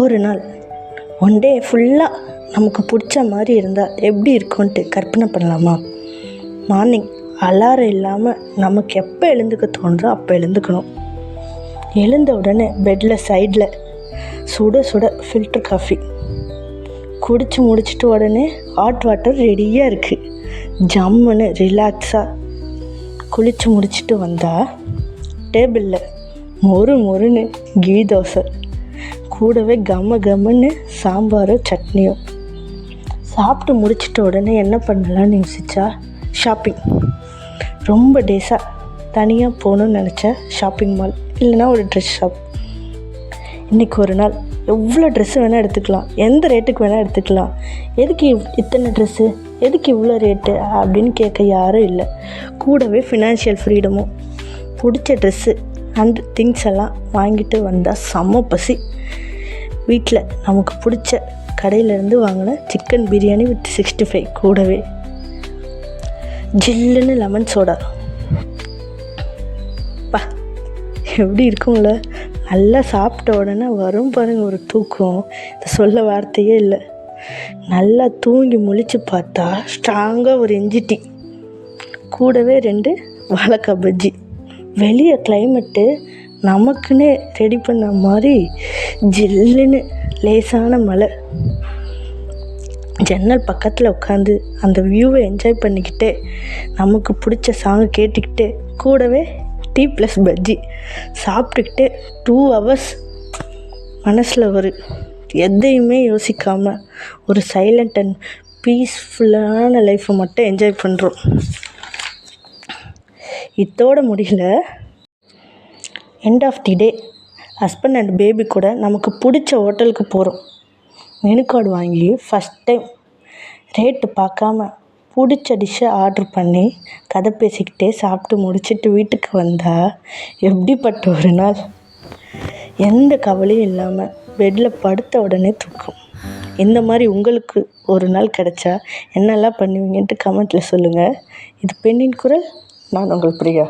ஒரு நாள் one day ஃபுல்லாக நமக்கு பிடிச்ச மாதிரி இருந்தால் எப்படி இருக்கும்ன்ட்டு கற்பனை பண்ணலாமா? மார்னிங் அலாரம் இல்லாமல் நமக்கு எப்போ எழுந்துக்க தோன்றோ அப்போ எழுந்துக்கணும். எழுந்த உடனே பெட்டில் சைடில் சுட சுட ஃபில்டர் காஃபி குடித்து முடிச்சிட்டு உடனே ஹாட் வாட்டர் ரெடியாக இருக்குது. ஜம்முன்னு ரிலாக்ஸாக குளித்து முடிச்சுட்டு வந்தால் டேபிளில் மொறுன்னு கீ தோசை, கூடவே கம்மன்னு சாம்பாரோ சட்னியோ. சாப்பிட்டு முடிச்சிட்ட உடனே என்ன பண்ணலான்னு யோசிச்சா ஷாப்பிங். ரொம்ப டேஸாக தனியாக போகணுன்னு நினச்ச ஷாப்பிங் மால் இல்லைனா ஒரு ட்ரெஸ் ஷாப். இன்றைக்கி ஒரு நாள் எவ்வளோ ட்ரெஸ்ஸு வேணால் எடுத்துக்கலாம், எந்த ரேட்டுக்கு வேணால் எடுத்துக்கலாம். எதுக்கு இத்தனை ட்ரெஸ்ஸு, எதுக்கு இவ்வளோ ரேட்டு அப்படின்னு கேட்க யாரும் இல்லை. கூடவே ஃபினான்ஷியல் ஃப்ரீடமும். பிடிச்ச ட்ரெஸ்ஸு அண்ட் திங்ஸ் எல்லாம் வாங்கிட்டு வந்தால் செம்ம பசி. வீட்டில் நமக்கு பிடிச்ச கடையிலேருந்து வாங்கின சிக்கன் பிரியாணி வித் 65, கூடவே ஜில்லுன்னு லெமன் சோடா. எப்படி இருக்கும்ல? நல்லா சாப்பிட்ட உடனே வரும் பாருங்கள் ஒரு தூக்கம், இதை சொல்ல வார்த்தையே இல்லை. நல்லா தூங்கி முழிச்சு பார்த்தா ஸ்ட்ராங்காக ஒரு இஞ்சி டீ, கூடவே 2 வாழைக்காய் பஜ்ஜி. வெளியே கிளைமேட்டு நமக்குன்னே ரெடி பண்ண மாதிரி ஜில்லுன்னு லேசான மழை. ஜன்னல் பக்கத்தில் உட்காந்து அந்த வியூவை என்ஜாய் பண்ணிக்கிட்டே நமக்கு பிடிச்ச சாங்கை கேட்டுக்கிட்டே கூடவே டீ ப்ளஸ் பஜ்ஜி சாப்பிட்டுக்கிட்டே 2 hours மனசில் ஒரு எதையுமே யோசிக்காமல் ஒரு சைலண்ட் அண்ட் பீஸ்ஃபுல்லான லைஃப்பை மட்டும் என்ஜாய் பண்ணுறோம். இதோட முடியல. End of the day husband and baby கூட நமக்கு பிடிச்ச ஹோட்டலுக்கு போகிறோம். மெனு கார்டு வாங்கி ஃபஸ்ட் டைம் ரேட்டு பார்க்காம பிடிச்ச டிஷ்ஷை ஆர்ட்ரு பண்ணி கதை பேசிக்கிட்டே சாப்பிட்டு முடிச்சுட்டு வீட்டுக்கு வந்தால் எப்படிப்பட்ட ஒரு நாள்! எந்த கவலையும் இல்லாமல் பெட்டில் படுத்த உடனே தூக்கம். இந்த மாதிரி உங்களுக்கு ஒரு நாள் கிடச்சா என்னெல்லாம் பண்ணுவீங்கன்ட்டு கமெண்ட்டில் சொல்லுங்கள். இது பெண்ணின் குரல். நான் உங்கள் பிரியா.